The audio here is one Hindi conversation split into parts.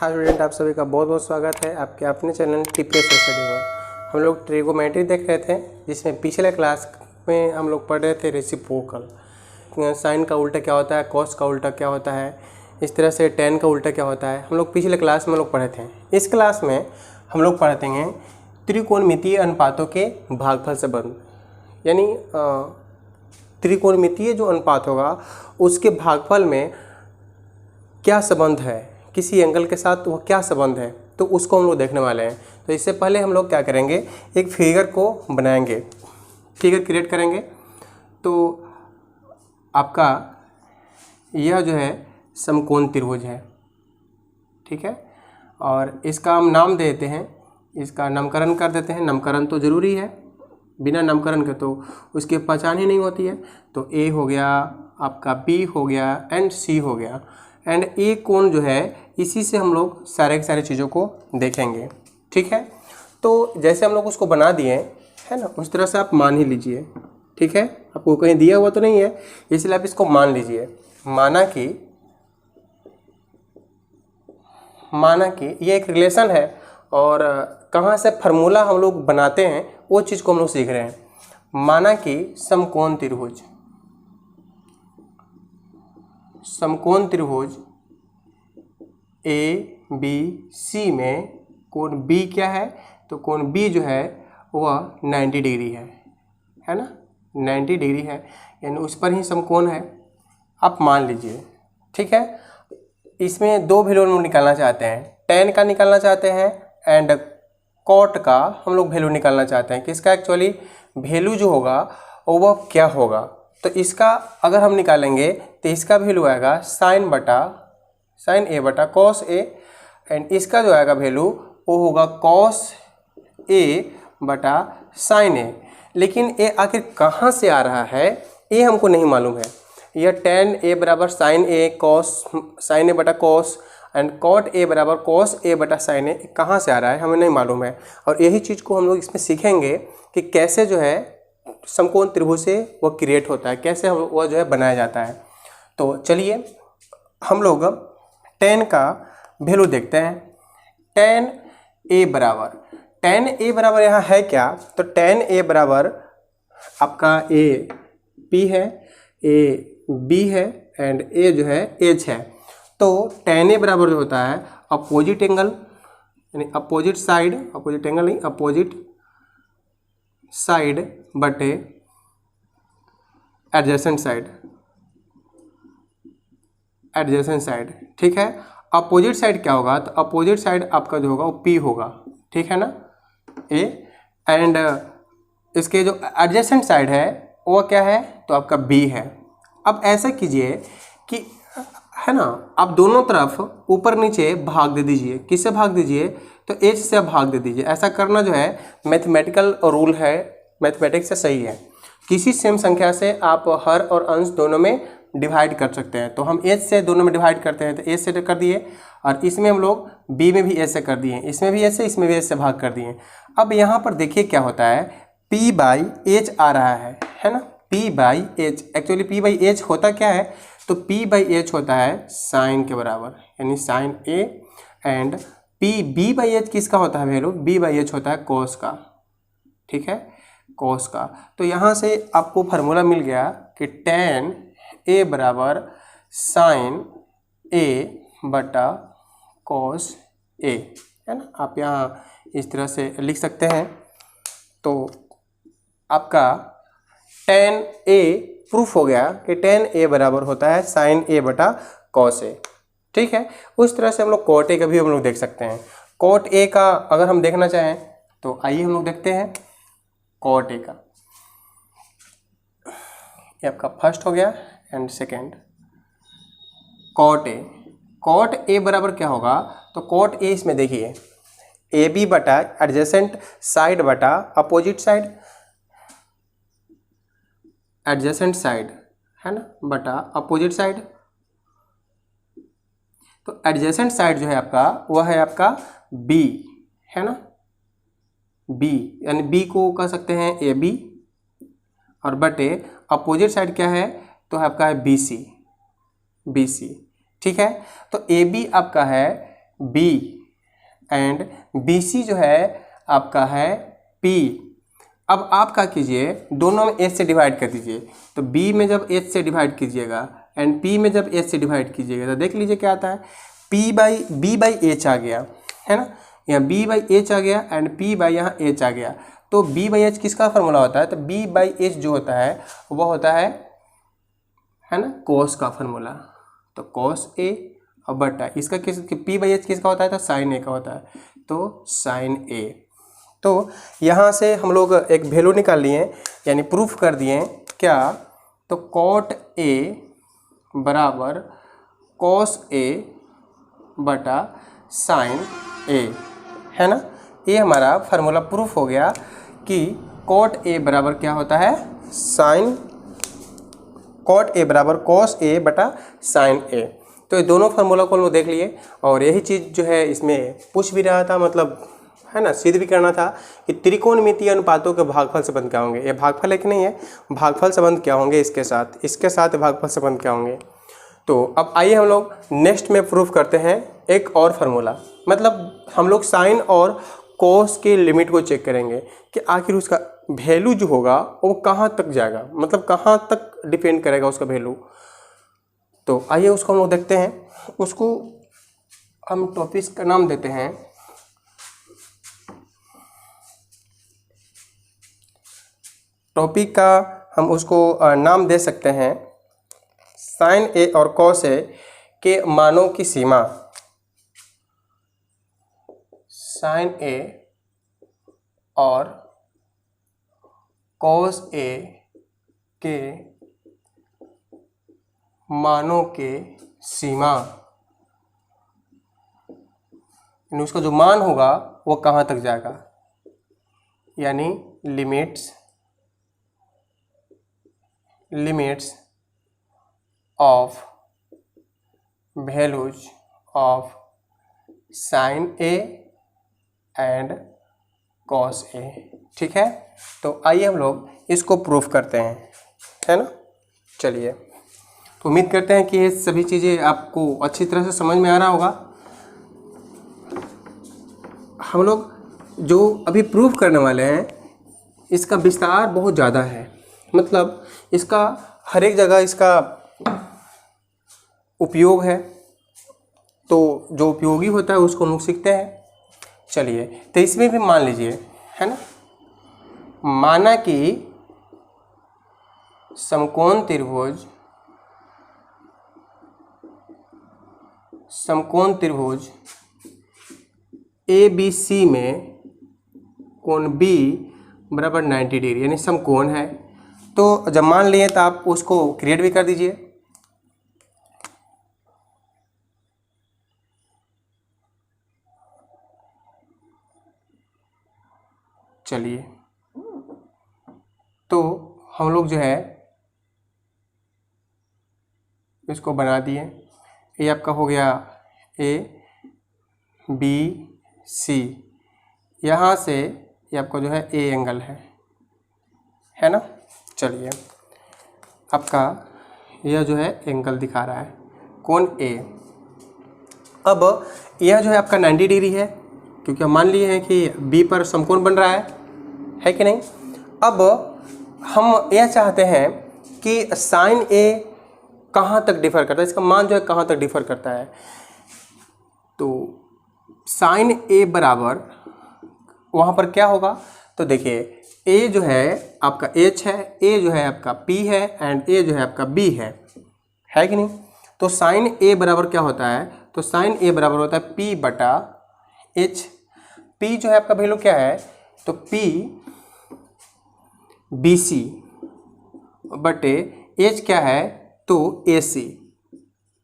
हाय स्टूडेंट, आप सभी का बहुत बहुत स्वागत है आपके अपने चैनल टीपीएस स्टडी में। हम लोग ट्रिगोमेट्री देख रहे थे, जिसमें पिछले क्लास में हम लोग पढ़ रहे थे रेसिप्रोकल। साइन का उल्टा क्या होता है, कॉस का उल्टा क्या होता है, इस तरह से टेन का उल्टा क्या होता है, हम लोग पिछले क्लास में पढ़े थे। इस क्लास में हम लोग पढ़ते हैं त्रिकोणमितीय अनुपातों के भागफल संबंध, यानी त्रिकोणमितीय जो अनुपात होगा उसके भागफल में क्या संबंध है, किसी एंगल के साथ वो क्या संबंध है, तो उसको हम लोग देखने वाले हैं। तो इससे पहले हम लोग क्या करेंगे, एक फिगर को बनाएंगे, फिगर क्रिएट करेंगे। तो आपका यह जो है समकोण त्रिभुज है, ठीक है, और इसका हम नाम देते हैं, इसका नामकरण कर देते हैं। नामकरण तो ज़रूरी है, बिना नामकरण के तो उसकी पहचान ही नहीं होती है। तो ए हो गया आपका, बी हो गया एंड सी हो गया, एंड ए कोण जो है इसी से हम लोग सारे की सारी चीज़ों को देखेंगे, ठीक है। तो जैसे हम लोग उसको बना दिए है ना, उस तरह से आप मान ही लीजिए, ठीक है। आपको कहीं दिया हुआ तो नहीं है, इसलिए आप इसको मान लीजिए। माना कि ये एक रिलेशन है, और कहाँ से फार्मूला हम लोग बनाते हैं वो चीज़ को हम लोग सीख रहे हैं। माना कि समकोण त्रिभुज ए बी सी में कोण बी क्या है, तो कोण बी जो है वह 90 डिग्री है ना, 90 डिग्री है, यानी उस पर ही समकोण है, आप मान लीजिए, ठीक है। इसमें दो वैल्यू हम लोग निकालना चाहते हैं, टेन का निकालना चाहते हैं एंड कॉट का हम लोग वैल्यू निकालना चाहते हैं कि इसका एक्चुअली वैल्यू जो होगा वो क्या होगा। तो इसका अगर हम निकालेंगे तो इसका वैल्यू आएगा साइन ए बटा कॉस ए, एंड इसका जो आएगा वैल्यू वो होगा कॉस ए बटा साइन ए। लेकिन ये आखिर कहाँ से आ रहा है ये हमको नहीं मालूम है। यह टेन ए बराबर साइन ए बटा कॉस एंड कॉट ए बराबर कॉस ए बटा साइन ए कहाँ से आ रहा है हमें नहीं मालूम है। और यही चीज़ को हम लोग इसमें सीखेंगे कि कैसे जो है समकोण त्रिभुज से वो क्रिएट होता है, कैसे वह जो है बनाया जाता है। तो चलिए हम लोग टेन का वैल्यू देखते हैं। टेन ए बराबर यहाँ है क्या, तो टेन ए बराबर आपका ए पी है, ए बी है एंड ए जो है एच है। तो टेन ए बराबर जो होता है अपोजिट एंगल, यानी अपोजिट साइड बटे एडजेसेंट साइड, ठीक है। अपोजिट साइड क्या होगा, तो अपोजिट साइड आपका जो होगा वो पी होगा, ठीक है ना, ए, एंड इसके जो एडजेसेंट साइड है वो क्या है, तो आपका बी है। अब ऐसा कीजिए कि है ना, आप दोनों तरफ ऊपर नीचे भाग दे दीजिए। किससे भाग दीजिए, तो एच से आप भाग दे दीजिए। ऐसा करना जो है मैथमेटिकल रूल है, मैथमेटिक्स से सही है। किसी सेम संख्या से आप हर और अंश दोनों में डिवाइड कर सकते हैं। तो हम एच से दोनों में डिवाइड करते हैं, तो एच से कर दिए, और इसमें हम लोग बी में भी एच से कर दिए, इसमें भी एच से, इसमें भी एच से भाग कर दिए। अब यहाँ पर देखिए क्या होता है, पी बाई एच आ रहा है ना, P by H. Actually P by H होता क्या है, तो पी बाई एच होता है साइन के बराबर, यानी sine A, and B by H किसका होता है वैल्यू, बी बाई एच होता है कॉस का, ठीक है, कॉस का। तो यहाँ से आपको फार्मूला मिल गया कि टेन ए बराबर साइन ए बटा कॉस ए, है ना। आप यहाँ इस तरह से लिख सकते हैं। तो आपका टेन ए प्रूफ हो गया कि टेन ए बराबर होता है साइन ए बटा कॉस ए, ठीक है। उस तरह से हम लोग कॉट ए का भी हम लोग देख सकते हैं। कॉट ए का अगर हम देखना चाहें तो आइए हम लोग देखते हैं कॉट ए का। ये आपका फर्स्ट हो गया एंड सेकेंड कॉट ए बराबर क्या होगा, तो कॉट ए इसमें देखिए ए बी बटा एडजेसेंट साइड बटा अपोजिट साइड, एडजेसेंट साइड है ना, बटा अपोजिट साइड। तो एडजेसेंट साइड जो है आपका वह है आपका बी, है ना, बी, यानी बी को कह सकते हैं ए बी, और बटे अपोजिट साइड क्या है, तो आपका है बी सी, ठीक है। तो ए बी आपका है बी एंड बी सी जो है आपका है पी। अब आप क्या कीजिए, दोनों में एच से डिवाइड कर दीजिए। तो बी में जब एच से डिवाइड कीजिएगा एंड पी में जब एच से डिवाइड कीजिएगा तो देख लीजिए क्या आता है, बी बाई एच आ गया है ना, यहाँ बी बाई एच आ गया एंड पी बाई यहाँ एच आ गया। तो बी बाई एच किसका फॉर्मूला होता है, तो बी बाई एच जो होता है वो होता है ना कोस का फॉर्मूला। तो कोस ए और बटा इसका किस पी बाई एच किसका होता है, तो साइन ए का होता है, तो साइन ए। तो यहाँ से हम लोग एक वैल्यू निकाल लिए यानी प्रूफ कर दिए क्या, तो कॉट ए बराबर कॉस ए बटा साइन ए है ना। ये हमारा फार्मूला प्रूफ हो गया कि कॉट ए बराबर क्या होता है, साइन, कॉट ए बराबर कॉस ए बटा साइन ए। तो ये दोनों फार्मूला को हम लोग देख लिए और यही चीज़ जो है इसमें पूछ भी रहा था, मतलब है ना, सिद्ध भी करना था कि त्रिकोणमितीय अनुपातों के भागफल संबंध क्या होंगे। ये भागफल एक नहीं है, भागफल संबंध क्या होंगे इसके साथ भागफल संबंध क्या होंगे। तो अब आइए हम लोग नेक्स्ट में प्रूफ करते हैं एक और फार्मूला, मतलब हम लोग साइन और कोस के लिमिट को चेक करेंगे कि आखिर उसका वैल्यू जो होगा वो कहाँ तक जाएगा, मतलब कहाँ तक डिपेंड करेगा उसका वैल्यू। तो आइए उसको हम लोग देखते हैं। उसको हम टॉपिक का नाम देते हैं टॉपिक का हम उसको नाम दे सकते हैं साइन ए और कॉस ए के मानों की सीमा। साइन ए और कॉस ए के मानों के सीमा, यानी उसका जो मान होगा वो कहाँ तक जाएगा, यानी limits of values of sine A and cos A. ठीक है, तो आइए हम लोग इसको प्रूफ करते हैं, है ना। चलिए, तो उम्मीद करते हैं कि ये सभी चीज़ें आपको अच्छी तरह से समझ में आ रहा होगा। हम लोग जो अभी प्रूफ करने वाले हैं इसका विस्तार बहुत ज़्यादा है, मतलब इसका हर एक जगह इसका उपयोग है, तो जो उपयोगी होता है उसको हम लोग सीखते हैं। चलिए, तो इसमें भी मान लीजिए, है ना, माना कि समकोण त्रिभुज ए बी सी में कोण बी बराबर 90 डिग्री यानी समकोण है। तो जब मान लिए तो आप उसको क्रिएट भी कर दीजिए। चलिए, तो हम लोग जो है इसको बना दिए। ये आपका हो गया ए बी सी, यहाँ से ये आपका जो है ए एंगल है ना। चलिए, आपका यह जो है एंगल दिखा रहा है कोण ए। अब यह जो है आपका 90 डिग्री है, क्योंकि हम मान लिए हैं कि बी पर समकोण बन रहा है कि नहीं। अब हम यह चाहते हैं कि साइन ए कहाँ तक डिफर करता है, इसका मान जो है कहाँ तक डिफर करता है। तो साइन ए बराबर वहाँ पर क्या होगा, तो देखिए ए जो है आपका एच है, ए जो है आपका पी है एंड ए जो है आपका बी है कि नहीं। तो साइन ए बराबर क्या होता है, तो साइन ए बराबर होता है पी बटा एच। पी जो है आपका वैल्यू क्या है, तो पी बी सी बटे एच क्या है, तो ए सी।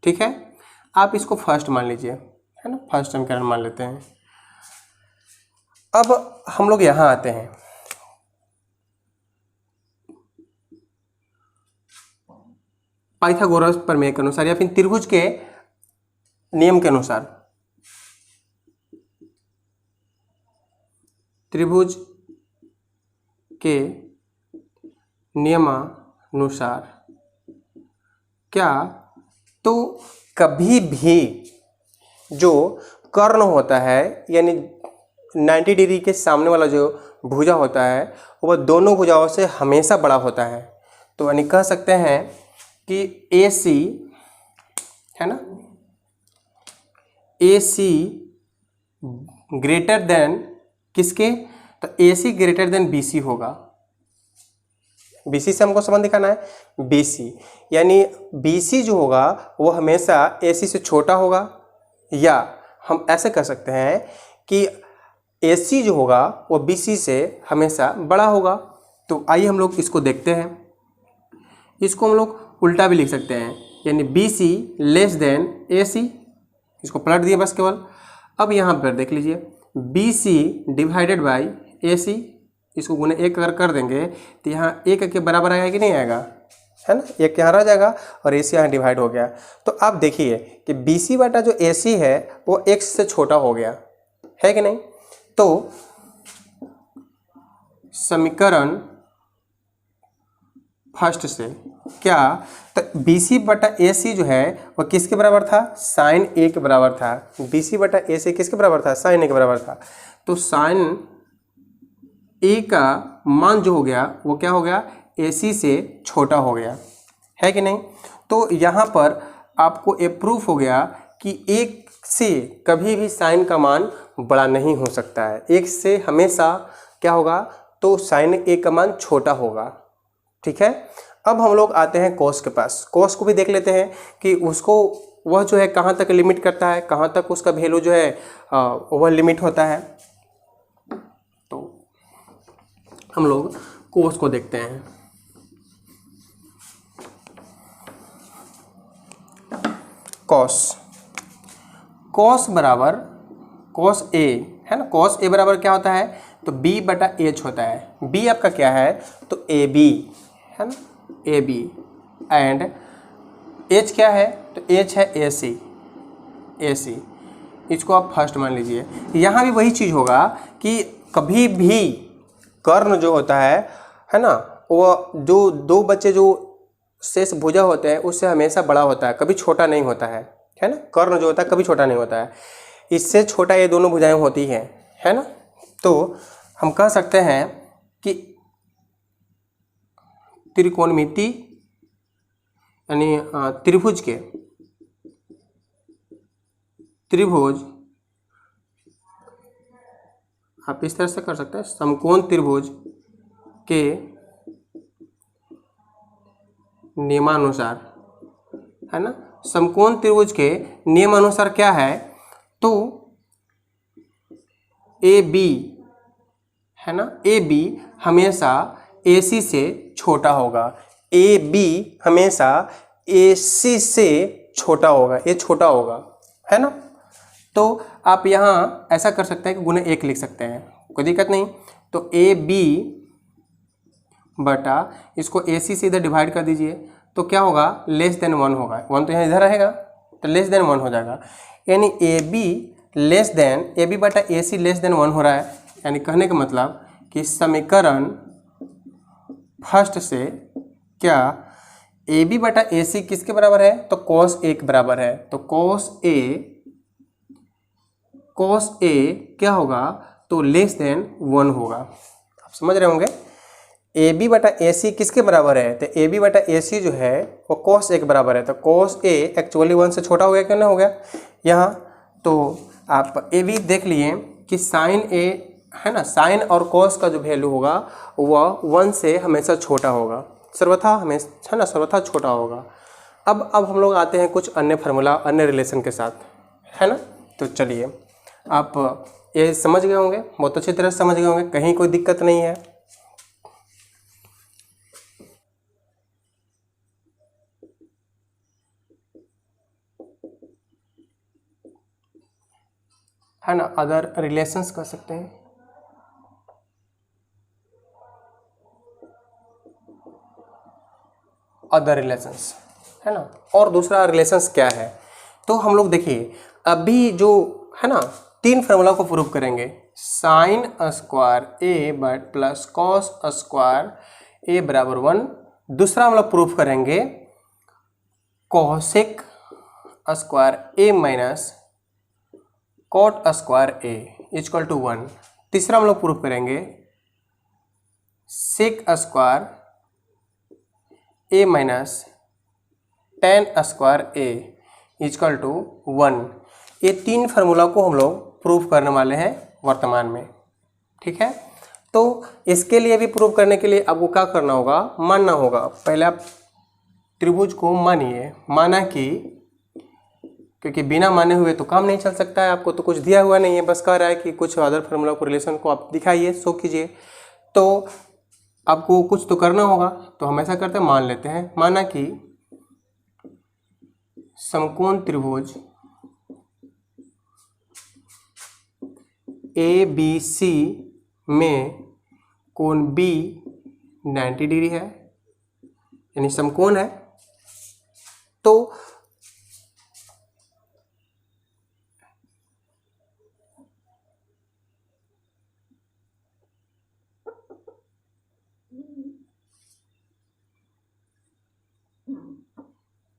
ठीक है, आप इसको फर्स्ट मान लीजिए, है ना, फर्स्ट समीकरण मान लेते हैं। अब हम लोग यहाँ आते हैं, पाइथागोरस प्रमेय के अनुसार या फिर त्रिभुज के नियम के अनुसार, त्रिभुज के नियमानुसार क्या, तो कभी भी जो कर्ण होता है यानी 90 डिग्री के सामने वाला जो भुजा होता है वह दोनों भुजाओं से हमेशा बड़ा होता है। तो यानी कह सकते हैं कि AC है ना, AC ग्रेटर देन किसके, तो AC ग्रेटर देन BC होगा। BC से हमको संबंध दिखाना है, BC यानी BC जो होगा वो हमेशा AC से छोटा होगा, या हम ऐसे कह सकते हैं कि AC जो होगा वो BC से हमेशा बड़ा होगा। तो आइए हम लोग इसको देखते हैं। इसको हम लोग उल्टा भी लिख सकते हैं, यानी BC लेस देन AC। इसको पलट दिए बस केवल। अब यहाँ पर देख लीजिए BC डिवाइडेड बाई AC, इसको गुने 1 अगर कर देंगे तो यहाँ 1 के बराबर आएगा कि नहीं आएगा, है ना, 1 यहाँ रह जाएगा और AC यहाँ डिवाइड हो गया। तो आप देखिए कि BC बटा जो AC है वो X से छोटा हो गया है कि नहीं। तो समीकरण फर्स्ट से क्या, तो BC बटा AC जो है वो किसके बराबर था, साइन A के बराबर था। BC बटा AC किसके बराबर था, साइन A के बराबर था। तो साइन A का मान जो हो गया वो क्या हो गया, AC से छोटा हो गया है कि नहीं। तो यहाँ पर आपको ये प्रूफ हो गया कि 1 से कभी भी साइन का मान बड़ा नहीं हो सकता है, 1 से हमेशा क्या होगा, तो साइन A का मान छोटा होगा। ठीक है। अब हम लोग आते हैं कोस के पास। कोस को भी देख लेते हैं कि उसको वह जो है कहाँ तक लिमिट करता है, कहाँ तक उसका वैल्यू जो है वह लिमिट होता है। तो हम लोग कोस को देखते हैं। कोस बराबर कोस A है ना। कोस A बराबर क्या होता है, तो B बटा H होता है। B आपका क्या है, तो AB है ना, AB एंड H क्या है, तो H है AC। इसको आप फर्स्ट मान लीजिए। यहाँ भी वही चीज़ होगा कि कभी भी कर्ण जो होता है ना, वो जो दो बच्चे जो शेष भुजा होते हैं उससे हमेशा बड़ा होता है, कभी छोटा नहीं होता है ना। कर्ण जो होता है कभी छोटा नहीं होता है, इससे छोटा ये दोनों भुजाएं होती हैं, है ना। तो हम कह सकते हैं कि त्रिकोणमिति यानी त्रिभुज आप इस तरह से कर सकते हैं, समकोण त्रिभुज के नियमानुसार, है ना। समकोण त्रिभुज के नियमानुसार क्या है, तो AB है ना, AB हमेशा AC से छोटा होगा। AB हमेशा AC से छोटा होगा, ये छोटा होगा, है ना। तो आप यहाँ ऐसा कर सकते हैं कि गुने 1 लिख सकते हैं, कोई दिक्कत नहीं। तो AB बटा इसको AC से इधर डिवाइड कर दीजिए, तो क्या होगा, लेस देन 1 होगा। 1 तो यहाँ इधर रहेगा तो लेस देन 1 हो जाएगा, यानी AB बटा AC लेस देन 1 हो रहा है। यानी कहने का मतलब कि समीकरण फर्स्ट से क्या AB बटा AC किसके बराबर है, तो cos A के बराबर है। तो cos A क्या होगा, तो लेस देन 1 होगा। आप समझ रहे होंगे। AB बटा AC किसके बराबर है, तो AB बटा AC जो है वो cos A के बराबर है। तो cos A एक्चुअली 1 से छोटा हो गया, क्यों नहीं हो गया यहाँ। तो आप AB देख लिए कि साइन A है ना, साइन और cos का जो वैल्यू होगा वह 1 से हमेशा छोटा होगा, सर्वथा हमेशा, है ना, सर्वथा छोटा होगा। अब हम लोग आते हैं कुछ अन्य फार्मूला, अन्य रिलेशन के साथ, है ना। तो चलिए, आप ये समझ गए होंगे, बहुत अच्छी तरह से समझ गए होंगे, कहीं कोई दिक्कत नहीं है। है ना, अदर रिलेशंस कर सकते हैं। अदर रिलेशंस, है ना। और दूसरा रिलेशंस क्या है, तो हम लोग देखिए अभी जो है ना 3 फार्मूला को प्रूव करेंगे। Sine square A but plus cos square A बराबर 1। दूसरा हम लोग प्रूफ करेंगे cosec square A minus cot square A equal to 1। तीसरा हम लोग प्रूफ करेंगे sec square A minus tan square A equal to 1। ये 3 फार्मूला को हम लोग प्रूफ करने वाले हैं वर्तमान में, ठीक है। तो इसके लिए भी प्रूफ करने के लिए आपको क्या करना होगा, मानना होगा। पहले आप त्रिभुज को मानिए, माना कि, क्योंकि बिना माने हुए तो काम नहीं चल सकता है। आपको तो कुछ दिया हुआ नहीं है, बस कह रहा है कि कुछ अदर फार्मूला को रिलेशन को आप दिखाइए, शो कीजिए, तो आपको कुछ तो करना होगा। तो हम ऐसा करते हैं, मान लेते हैं, माना कि समकोण त्रिभुज ए बी सी में कोण बी 90 डिग्री है, यानी समकोण है। तो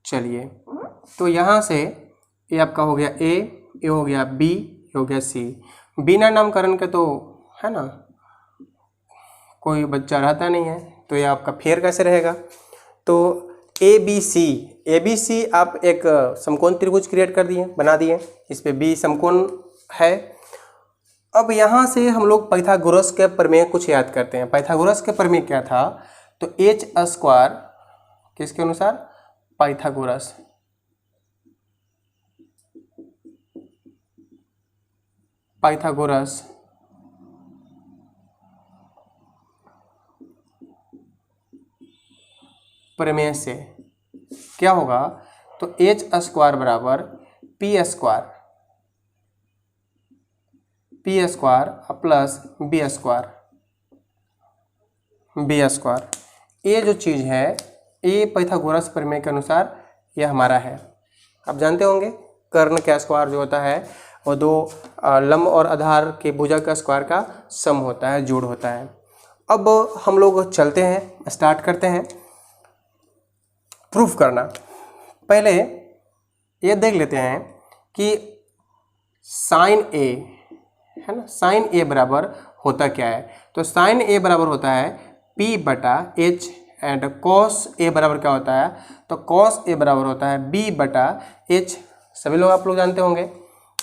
चलिए, तो यहाँ से ये आपका हो गया ए, ये हो गया बी, ये हो गया सी। बिना नामकरण के तो है ना कोई बच्चा रहता नहीं है, तो ये आपका फेयर कैसे रहेगा। तो ए बी सी आप एक समकोण त्रिभुज क्रिएट कर दिए, बना दिए, इस पे बी समकोण है। अब यहाँ से हम लोग पाइथागोरस के प्रमेय कुछ याद करते हैं। पाइथागोरस के प्रमेय क्या था, तो एच स्क्वायर किसके अनुसार, पाइथागोरस प्रमेय से क्या होगा, तो एच स्क्वायर बराबर P square plus B square. ये जो चीज़ है, ये पाइथागोरस प्रमेय के अनुसार ये हमारा है। आप जानते होंगे कर्ण का स्क्वायर जो होता है वो 2 लंब और आधार के भुजा का स्क्वायर का सम होता है, जोड़ होता है। अब हम लोग चलते हैं, स्टार्ट करते हैं प्रूफ करना। पहले ये देख लेते हैं कि साइन ए है ना, साइन ए बराबर होता क्या है। तो साइन ए बराबर होता है P बटा H, एंड कॉस ए बराबर क्या होता है, तो कॉस ए बराबर होता है B बटा H। सभी लोग आप लोग जानते होंगे।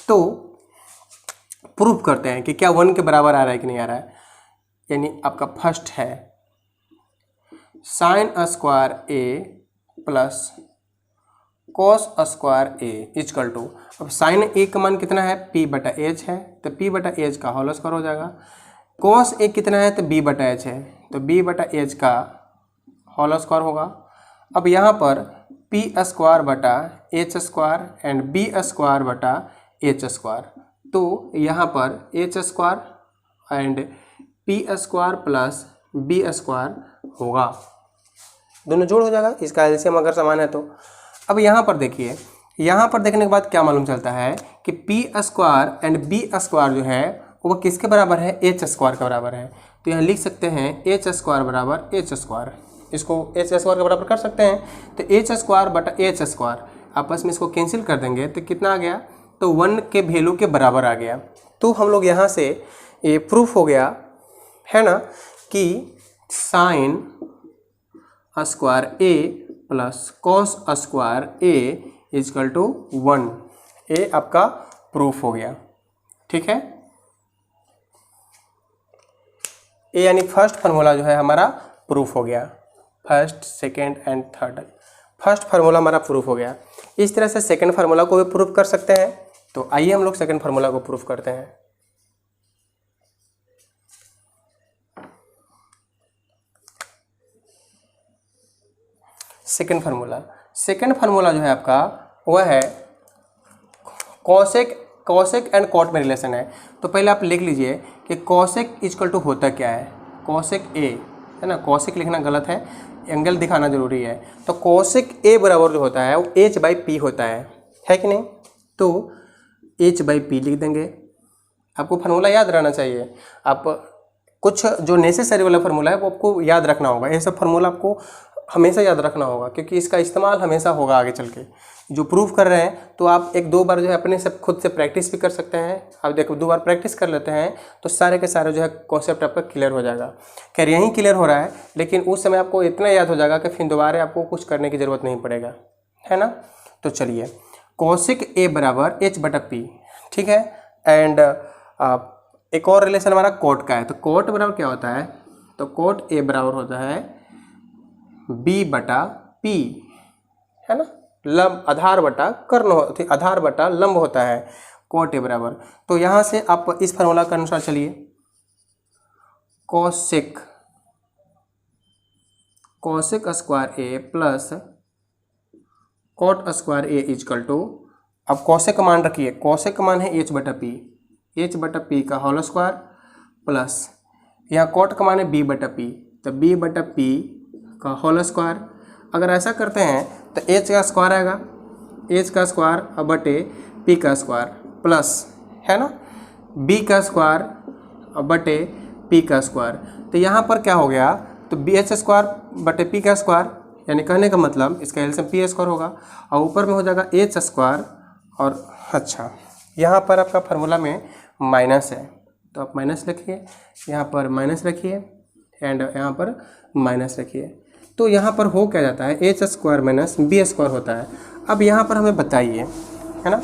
तो प्रूफ करते हैं कि क्या 1 के बराबर आ रहा है कि नहीं आ रहा है। यानी आपका फर्स्ट है sine square A plus cos square A equal to, अब साइन ए का मान कितना है, P बटा H है, तो P बटा H का होल स्क्वायर हो जाएगा। कॉस ए कितना है, तो B बटा H है, तो B बटा H का होल स्क्वायर होगा। अब यहाँ पर P स्क्वायर बटा H square and B square बटा H स्क्वायर, तो यहाँ पर H square and P square plus B square होगा, दोनों जोड़ हो जाएगा, इसका एलसीएम अगर समान है तो। अब यहाँ पर देखिए, यहाँ पर देखने के बाद क्या मालूम चलता है कि P square and B square जो है वो किसके बराबर है, H स्क्वायर के बराबर है। तो यहाँ लिख सकते हैं H स्क्वायर बराबर H स्क्वायर, इसको H स्क्वायर के बराबर कर सकते हैं। तो H स्क्वायर बटा H स्क्वायर, आपस में इसको कैंसिल कर देंगे तो कितना आ गया, तो 1 के वैल्यू के बराबर आ गया। तो हम लोग यहाँ से ये प्रूफ हो गया है ना कि sine square A plus cos square A equal to 1, ये आपका प्रूफ हो गया, ठीक है। ये यानी फर्स्ट फार्मूला जो है हमारा प्रूफ हो गया, first second and third, first formula हमारा प्रूफ हो गया। इस तरह से सेकेंड फार्मूला को भी प्रूफ कर सकते हैं। तो आइए हम लोग सेकेंड फार्मूला को प्रूफ करते हैं। सेकेंड फार्मूला जो है आपका वह है कॉसेक एंड कॉट में रिलेशन है। तो पहले आप लिख लीजिए कि कॉसेक इक्वल टू होता क्या है, कॉसेक ए है ना, कॉसेक लिखना गलत है, एंगल दिखाना जरूरी है। तो कॉसेक ए बराबर जो होता है वो h/p होता है कि नहीं। तो h/p लिख देंगे। आपको फार्मूला याद रहना चाहिए, आप कुछ जो नेसेसरी वाला फार्मूला है वो आपको याद रखना होगा। ये सब फार्मूला आपको हमेशा याद रखना होगा, क्योंकि इसका इस्तेमाल हमेशा होगा आगे चल के। जो प्रूफ कर रहे हैं तो आप एक दो बार जो है अपने से खुद से प्रैक्टिस भी कर सकते हैं। आप देखो 2 बार प्रैक्टिस कर लेते हैं तो सारे के सारे जो है कॉन्सेप्ट आपका क्लियर हो जाएगा। खैर यहीं क्लियर हो रहा है, लेकिन उस समय आपको इतना याद हो जाएगा कि फिर दोबारा आपको कुछ करने की ज़रूरत नहीं पड़ेगा, है ना। तो चलिए, कोसेक ए बराबर H/P, ठीक है। एंड एक और रिलेशन हमारा कोट का है। तो कोट बराबर क्या होता है, तो कोट ए बराबर होता है B/P, है ना। लंब आधार बटा कर्ण, आधार बटा लंब होता है कोट ए बराबर। तो यहाँ से आप इस फार्मूला के अनुसार चलिए, cosec square A plus cot square A equal to, अब कोसेक का मान रखिए, कोसेक का मान है H/P का होल स्क्वायर प्लस यहाँ कोट का मान है B/P, तो B/P का होल स्क्वायर। अगर ऐसा करते हैं तो H का स्क्वायर आएगा, H का स्क्वायर बटे P का स्क्वायर प्लस, है ना, B का स्क्वायर बटे P का स्क्वायर। तो यहाँ पर क्या हो गया, तो BH स्क्वायर बटे P का स्क्वायर, यानी कहने का मतलब इसका एलसीएम P स्क्वायर होगा, और ऊपर में हो जाएगा H स्क्वायर। और अच्छा, यहाँ पर आपका फार्मूला में माइनस है, तो आप माइनस रखिए, यहाँ पर माइनस रखिए एंड यहाँ पर माइनस रखिए। तो यहाँ पर हो क्या जाता है, H square minus B square होता है। अब यहाँ पर हमें बताइए, है ना,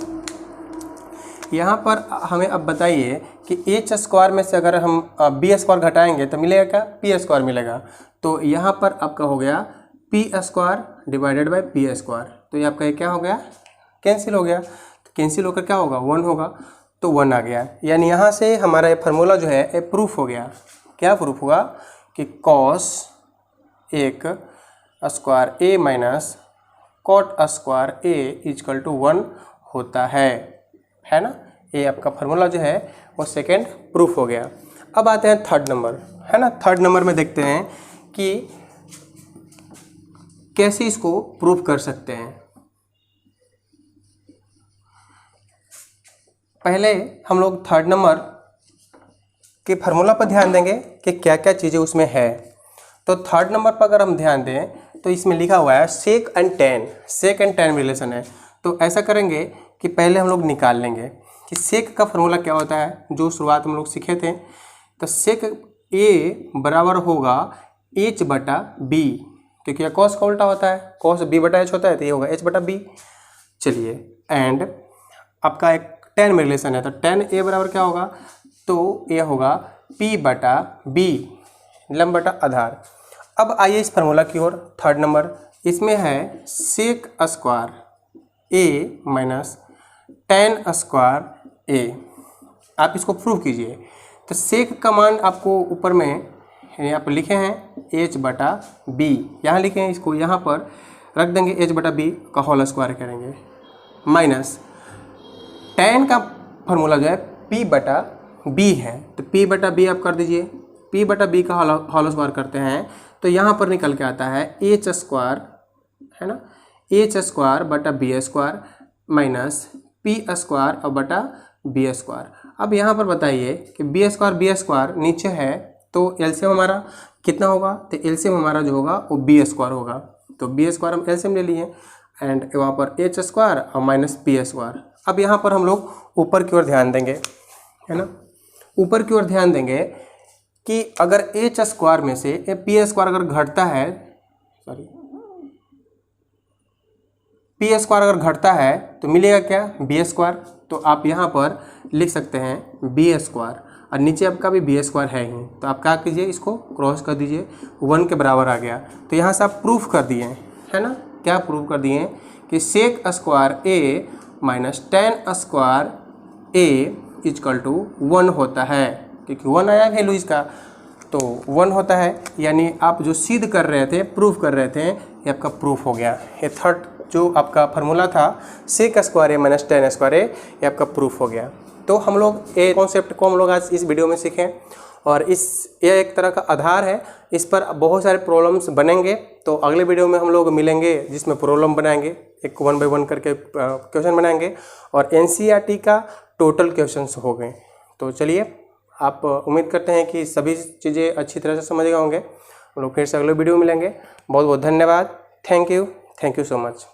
यहाँ पर हमें अब बताइए कि H स्क्वायर में से अगर हम B स्क्वायर घटाएंगे तो मिलेगा क्या, P स्क्वायर मिलेगा। तो यहाँ पर आपका हो गया P square divided by B square. तो ये आपका क्या हो गया, कैंसिल हो गया। तो कैंसिल होकर क्या होगा, 1 होगा, तो 1 आ गया। यानी यहाँ से हमारा ये फार्मूला जो है ये प्रूफ हो गया। क्या प्रूफ हुआ कि कॉस एक square A minus cot square A equal to 1 होता है ना। ये आपका फार्मूला जो है वो सेकेंड प्रूफ हो गया। अब आते हैं थर्ड नंबर, है ना। थर्ड नंबर में देखते हैं कि कैसे इसको प्रूफ कर सकते हैं। पहले हम लोग थर्ड नंबर के फार्मूला पर ध्यान देंगे कि क्या क्या चीज़ें उसमें है। तो थर्ड नंबर पर अगर हम ध्यान दें तो इसमें लिखा हुआ है सेक एंड टेन रिलेशन है। तो ऐसा करेंगे कि पहले हम लोग निकाल लेंगे कि सेक का फार्मूला क्या होता है, जो शुरुआत हम लोग सीखे थे। तो सेक ए बराबर होगा H/B, क्योंकि कॉस का उल्टा होता है, कॉस B/H होता है, तो ये होगा H/B। चलिए, एंड आपका एक टेन में रिलेशन है, तो टेन ए बराबर क्या होगा, तो ये होगा P/B, लंब बटा आधार। अब आइए इस फार्मूला की ओर, थर्ड नंबर, इसमें है सेक square A minus tan square ए। आप इसको प्रूव कीजिए। तो सेक का मान आपको ऊपर में यहाँ पर लिखे हैं H/B, यहाँ लिखे हैं, इसको यहाँ पर रख देंगे, H/B का होल स्क्वायर करेंगे, माइनस टेन का फार्मूला जो है P/B है, तो P/B आप कर दीजिए। P/B का होल स्क्वायर करते हैं तो यहाँ पर निकल के आता है H स्क्वायर, है ना, H स्क्वायर बटा B square minus P square और बटा B स्क्वायर। अब यहाँ पर बताइए कि B स्क्वायर नीचे है, तो एलसीएम हमारा कितना होगा, तो एलसीएम हमारा जो होगा वो B स्क्वायर होगा। तो B स्क्वायर हम एलसीएम ले लिए एंड वहाँ पर H स्क्वायर और माइनस P स्क्वायर। अब यहाँ पर हम लोग ऊपर की ओर ध्यान देंगे, है ना, ऊपर की ओर ध्यान देंगे कि अगर H स्क्वायर में से P स्क्वायर अगर घटता है, P स्क्वायर अगर घटता है तो मिलेगा क्या, B स्क्वायर। तो आप यहाँ पर लिख सकते हैं B स्क्वायर, और नीचे आपका भी B स्क्वायर है ही, तो आप क्या कीजिए, इसको क्रॉस कर दीजिए, 1 के बराबर आ गया। तो यहाँ से आप प्रूफ कर दिए, है ना, क्या प्रूफ कर दिए कि sec square A minus tan square A equal to 1 होता है, क्योंकि 1 आया वैल्यू इसका, तो 1 होता है। यानी आप जो सिद्ध कर रहे थे, प्रूफ कर रहे थे, ये आपका प्रूफ हो गया। ये थर्ड जो आपका फार्मूला था सेक square A minus tan square ए, ये आपका प्रूफ हो गया। तो हम लोग ये कॉन्सेप्ट को हम लोग आज इस वीडियो में सीखें, और ये एक तरह का आधार है, इस पर बहुत सारे प्रॉब्लम्स बनेंगे। तो अगले वीडियो में हम लोग मिलेंगे जिसमें प्रॉब्लम बनाएंगे, एक 1 बाय 1 करके क्वेश्चन बनाएंगे, और NCERT का टोटल क्वेश्चंस हो गए। तो चलिए, आप उम्मीद करते हैं कि सभी चीज़ें अच्छी तरह से समझ गए होंगे। हम लोग फिर से अगले वीडियो में मिलेंगे। बहुत बहुत धन्यवाद। Thank you so much.